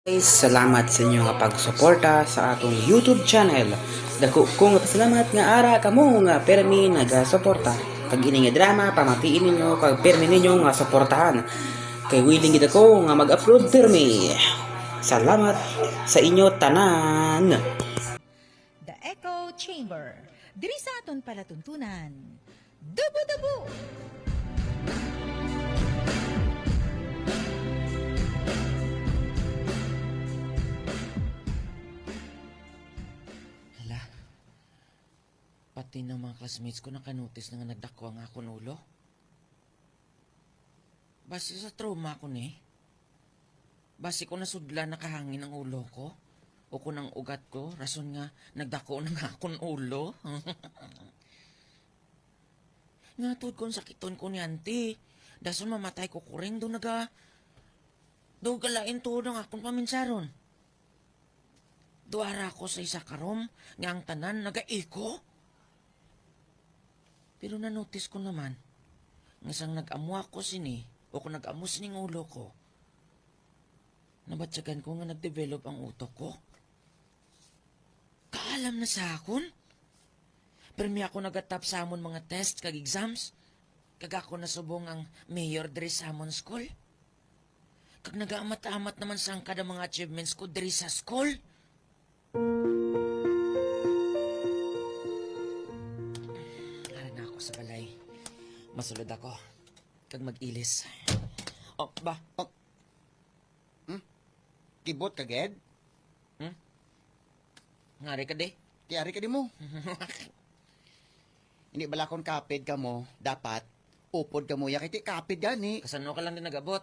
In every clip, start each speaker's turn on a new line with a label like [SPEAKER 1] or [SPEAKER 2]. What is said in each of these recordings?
[SPEAKER 1] Guys, salamat sa inyo nga pagsuporta sa atong YouTube channel. Dako kong salamat nga ara kamo nga permi nagasuporta. Kag ini nga drama pamatiin ninyo kag permi ninyo nga suportahan. Kay willing gid ako nga mag-upload permi. Salamat sa inyo tanan.
[SPEAKER 2] The Echo Chamber. Diri sa aton palatuntunan. Dubu-dubu!
[SPEAKER 3] Hala, pati ng mga classmates ko nakanotice na nga nagdako ang akong ulo. Base sa trauma ko ni. Base ko nasudla nakahangin ang ulo ko. O kunang ugat ko, rason nga nagdako ng akong ulo. Nga tod kong sakiton ko ni auntie. Dason mamatay ko kuring do naga. Do galain to ng akong paminsaron. Duara ko sa isa karom, nga ang tanan nagaiko. Pero nanotice ko naman, nga sang nag-amu ako sini, o kung nag-amu sining ulo ko, nabatsagan ko nga nag-develop ang utok ko. Kaalam na sa akon. Pero may ako nagatap sa amon mga test kag exams, kag ako nasubong ang mayor diri sa amon school. Kag nagaamat-amat naman sang kada mga achievements ko diri sa school. Ara na ako sa balay. Masulod ako. Kag mag-ilis. Oh, ba? Oh,
[SPEAKER 4] Tibot ka, Ged?
[SPEAKER 3] ngari ka di?
[SPEAKER 4] Tiyari ka di mo. Hindi bala kung kapid ka mo, dapat upod ka mo. Yakiti kapid gani.
[SPEAKER 3] Kasano ka lang din nagabot?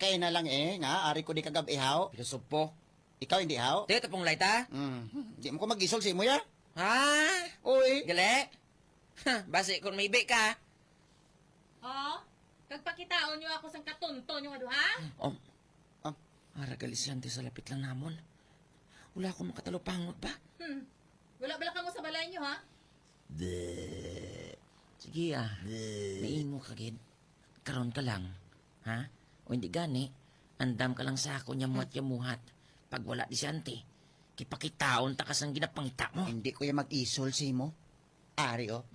[SPEAKER 4] Kaya na lang nga, ari ko di kagab ihaw.
[SPEAKER 3] Pilosopo.
[SPEAKER 4] Ikaw hindi ihaw?
[SPEAKER 3] Di, tapong light ha?
[SPEAKER 4] Di mo ko mag-isol si mo ya.
[SPEAKER 3] Ha?
[SPEAKER 4] Uy.
[SPEAKER 3] Gali? Basi kung may bake ka.
[SPEAKER 5] Oh, kagpakitaon nyo ako sang katunto nyo nga ha?
[SPEAKER 3] Oh. Ara galisyante sa lapit lang namon. Wala akong makatalopangot ba?
[SPEAKER 5] Wala bala ka mo sa balay nyo ha?
[SPEAKER 3] Sige Maimo ka gid. Karon ka lang. Ha? O hindi gani, andam ka lang sa ako niya yamuhat. Pag wala di siyante, kipakitaon ta kasang ginapangita mo.
[SPEAKER 4] Hindi ko ya mag-isol si mo. Ari oh.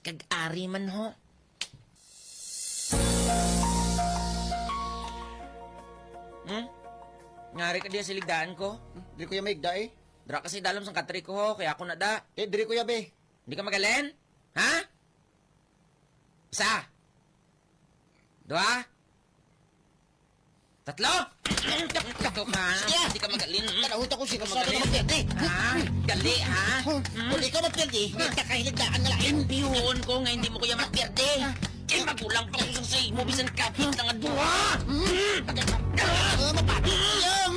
[SPEAKER 3] Kag-ari man ho. Ngari ka diya siligdaan ko.
[SPEAKER 4] Diri ko ya maigda eh.
[SPEAKER 3] Dra kasi dalam sang katri ko ho, kaya ako na da.
[SPEAKER 4] Diri ko ya be.
[SPEAKER 3] Hindi ka magaling? Ha? Isa? Dua? Tatlo? Tatlo ka. Hindi ka magaling.
[SPEAKER 4] Kalahuta ko sino
[SPEAKER 3] Ka
[SPEAKER 4] sa
[SPEAKER 3] magaling.
[SPEAKER 4] ka magpirdi.
[SPEAKER 3] Ha? Gali, ha?
[SPEAKER 4] Kung ikaw magpirdi, hindi ka kahiligdaan na lang.
[SPEAKER 3] Impiyuon ko nga hindi mo kuya magperde. Kaya magulang pa ko sa mo bisan kapit na nga duha.
[SPEAKER 4] Mapati lang.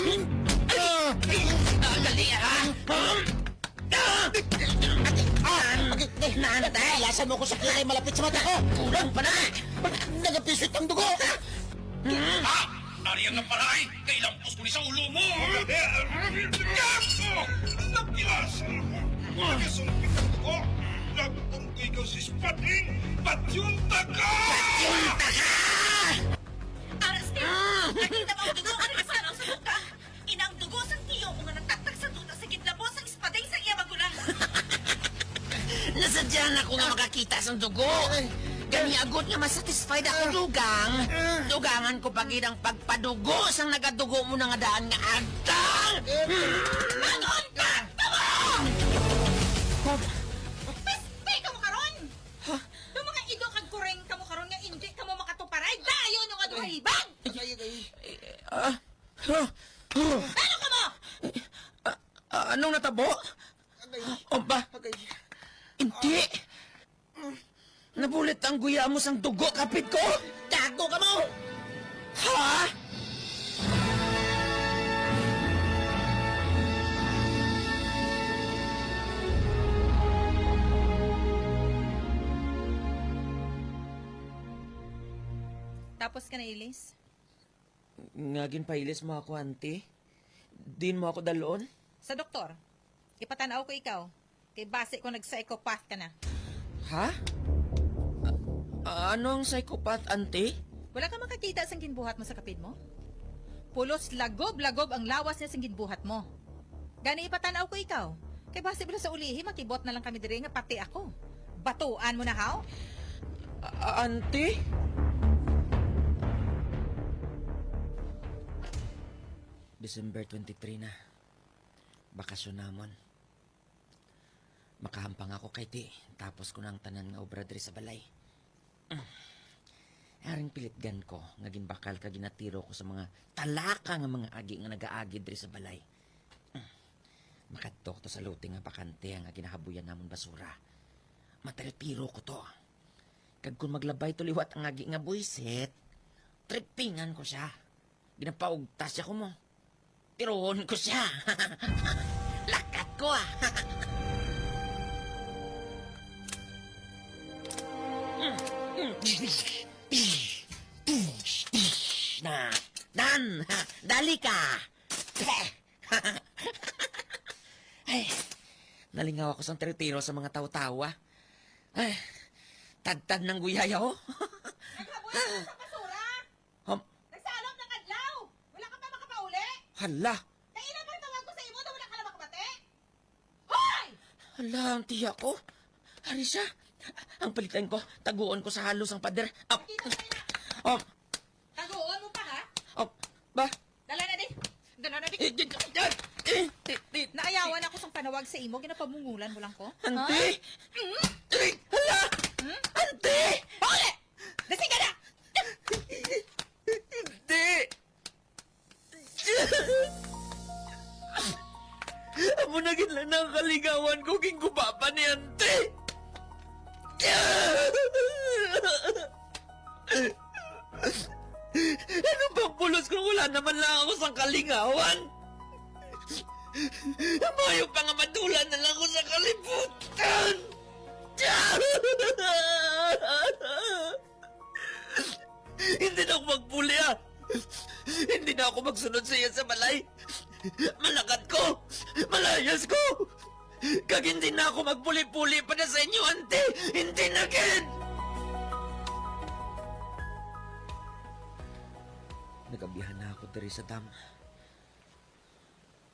[SPEAKER 3] Gali, ha? Nanatay.
[SPEAKER 4] Lasan mo ko sa kilay malapit sa mata ko.
[SPEAKER 3] Kulang pa na.
[SPEAKER 4] Nagapiswit ang dugo.
[SPEAKER 6] Ari ang naparay! Kailampos ko ni sa ulo mo! Napilasan ako! Nagasumpit ang dugo! Nagtong ko ikaw si Spating! Patyunta ka!
[SPEAKER 5] Arasti! Nakita mo ang dugo ka rin sa muka! Inang dugo sang tiyo kung nga nagtatag sa tuta sa gitnabos ang ispaday sa iya magulang!
[SPEAKER 3] Nasadyan ako nga makakita sa dugo. Kani agot nga masatisfied ako dugang. Dugangan ko pagid ang pagpadugo sang nagadugo mo na nga daan nga agtang. Manon ka!
[SPEAKER 5] Pestay ka mo karon! Yung mga ido kag kureng ka mo karon nga hindi ka mo makatuparay! Dayon yung aduhahibag! Ano ka mo?
[SPEAKER 3] Anong natabo? O ba? Hindi. Nabulit ang guya mo sang dugo, kapit ko?
[SPEAKER 4] Gago ka mo!
[SPEAKER 3] Ha?
[SPEAKER 2] Tapos ka na, Ilis?
[SPEAKER 3] Ngagin pailis mo ako, auntie. Din mo ako dalon?
[SPEAKER 2] Sa doktor, ipatanaw ko ikaw. Kay base ko nag-psychopath ka na.
[SPEAKER 3] Ha? Ano ang psychopath, auntie?
[SPEAKER 2] Wala ka makakita sa ginbuhat mo sa kapid mo? Pulos lagob-lagob ang lawas niya sa ginbuhat mo. Gani ipatanaw ko ikaw. Kay base bila sa ulihi, makibot na lang kami diri nga pati ako. Batuan mo na, haw?
[SPEAKER 3] Auntie? December 23 na. Bakasyon namon. Makahampang ako kay ti. Tapos ko ng tanan nga obra diri sa balay. Haring pilitgan ko. Ngaging bakal ka ginatiro ko sa mga talaka nga mga agi nga nagaagi diri sa balay. Makadtok to sa luting nga bakante nga ginahabuyan namon basura. Materetiro ko to. Kag kung maglabay to liwat ang agi nga buisit, tripingan ko siya. Ginapaugtas siya ko mo. Tirohon ko siya. Lakat ko ah. Na, Dan, dali ka. Ay, nalingaw ako sa tiro sa mga tao-tawa. Ay, tagtad ng guyaya ko.
[SPEAKER 2] Naghabuyan mo sa basura! Nagsalom ng adlaw! Wala ka pa makapauli!
[SPEAKER 3] Hala,
[SPEAKER 2] Kaila bang tawag ko sa imo na wala ka na makabate? Hoy!
[SPEAKER 3] hala, ang tiya ko. Harisa, ang palitan ko, taguan ko sa halos ang pader.
[SPEAKER 2] Kita ko na.
[SPEAKER 3] Oh,
[SPEAKER 2] Taguan mo pa, ha?
[SPEAKER 3] ba?
[SPEAKER 2] Dala na di. Dala na di. Naayawan ako sa panawag sa imo, ginapamungulan mo lang ko.
[SPEAKER 3] Ante! Hala! Ante!
[SPEAKER 2] Pauli! Dasing ka na!
[SPEAKER 3] Hindi! Amo na gid lang ng kaligawan ko king gubaba ni Ante! Ano bang pulos kung wala naman lang ako sa kalingawan? Mayo pa nga madulan na lang ako sa kalibutan! Hindi na ako magpuli ah! Hindi na ako magsunod sa iya sa balay! Malakat ko! Malayas ko! Kag hindi na ako magpuli-puli pa na sa inyo, ante! Hindi na gid! Nagabihan na ako diri sa dam.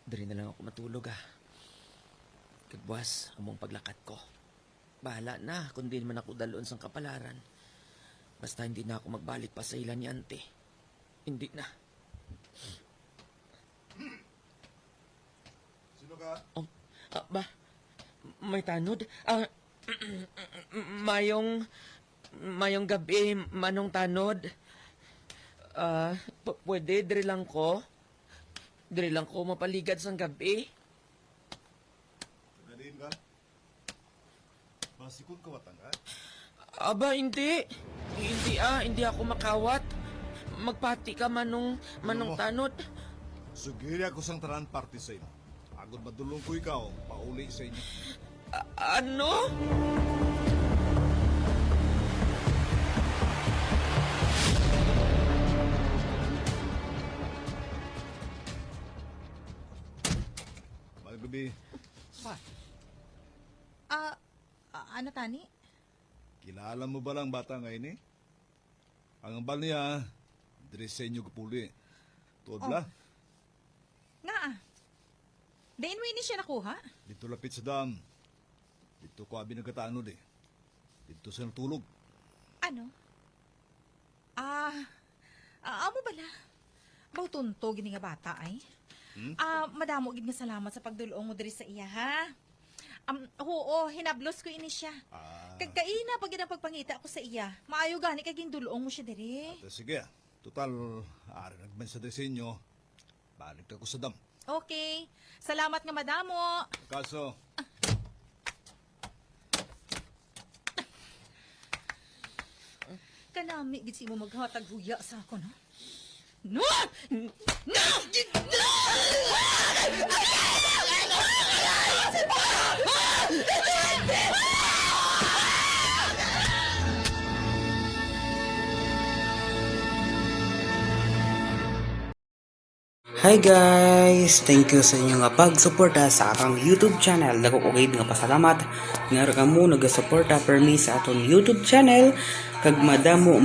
[SPEAKER 3] Diri na lang ako matulog ah. Kagbuas, among paglakat ko. Bahala na kung di man ako dalon sa kapalaran. Basta hindi na ako magbalik pa sa ilan ni ante. Hindi na.
[SPEAKER 6] Sino ka?
[SPEAKER 3] Oh, ba? May tanod? Mayong gabi, manong tanod. Pwede, diri lang ko. Diri lang ko mapaligad sang gabi.
[SPEAKER 6] Nadiin ka? Basikon kawatan ka?
[SPEAKER 3] Aba, hindi. Hindi ako makawat. Magpati ka manong tanod.
[SPEAKER 6] Sugiri ako sang taran party sa imo. Agod madulong ko ikaw, pauli sa inyo.
[SPEAKER 3] Ano?
[SPEAKER 6] Magabi,
[SPEAKER 2] Ano tani?
[SPEAKER 6] kilala mo ba lang bata ngayon eh? Ang ambal niya, dress sa inyo kapuli. Tuod la,
[SPEAKER 2] Nga Dain mo ini siya nakuha?
[SPEAKER 6] dito lapit sa dam. Dito ko abi nagkatanod eh. Dito sa natulog.
[SPEAKER 2] Ano? Amo bala? Bautunto gini nga bata ay? Madamo gid nga salamat sa pagdulong mo diri sa iya ha. Oo, hinablos ko ini siya. Kagkaina pag pagpangita ako sa iya. Maayo gani kaging dulong mo siya diri.
[SPEAKER 6] Sige, total, ari nagmen sa disenyo. Balik ako sa dam.
[SPEAKER 2] Okay. Salamat nga madamo.
[SPEAKER 6] Kaso,
[SPEAKER 2] Kanami gid si mo maghatag huya sa ako no. No! No!
[SPEAKER 1] Hi guys! Thank you sa inyo nga pagsuporta sa akong YouTube channel. Dako ko gid nga pasalamat nga ra kamo nagasuporta permi sa aton YouTube channel. Kag madamo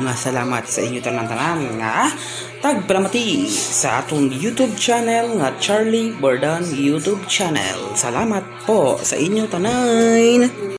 [SPEAKER 1] nga salamat sa inyo tanan-tanan nga tagpalamati sa aton YouTube channel nga Charlie Bordan YouTube channel. Salamat po sa inyo tanan.